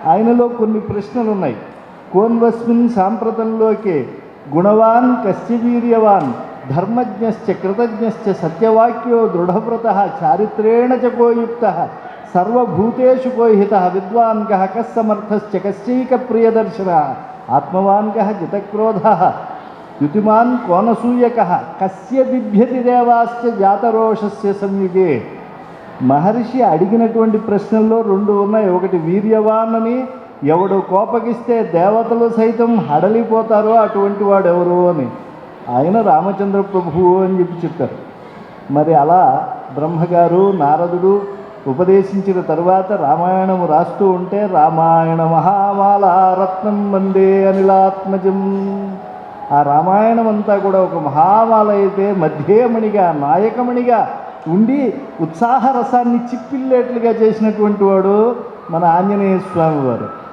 ఆయనలో కొన్ని ప్రశ్నలు ఉన్నాయి. కోన్వస్మిన్ సాంప్రతంలోకే గుణవాన్ కస్య వీర్యవాన్ ధర్మజ్ఞశ్చ కృతజ్ఞశ్చ సత్యవాక్యో దృఢవ్రతః చారిత్రేణ చ కోయుక్తః సర్వభూతేషు కోహితః విద్వాన్ కః కస్సమర్థశ్చ కస్యైక ప్రియదర్శనః ఆత్మవాన్ కః జితక్రోధః యుతిమాన్ కోనసూయకః కస్య బిభ్యతి దేవాశ్చ జాతరోషస్య సంయుగే. మహర్షి అడిగినటువంటి ప్రశ్నల్లో రెండు ఉన్నాయి. ఒకటి వీర్యవాన్ అని, ఎవడు కోపగిస్తే దేవతలు సైతం హడలిపోతారో అటువంటి వాడు ఎవరు అని. ఆయన రామచంద్ర ప్రభువు అని చెప్పారు. మరి అలా బ్రహ్మగారు నారదుడు ఉపదేశించిన తరువాత రామాయణము రాస్తూ ఉంటే రామాయణ మహామాలారత్నం వందే అనిలాత్మజం. ఆ రామాయణం అంతా కూడా ఒక మహామాల అయితే మధ్యేమణిగా నాయకమణిగా ఉండి ఉత్సాహ రసాన్ని చిప్పిల్లేట్లుగా చేసినటువంటి వాడు మన ఆంజనేయ స్వామి వారు.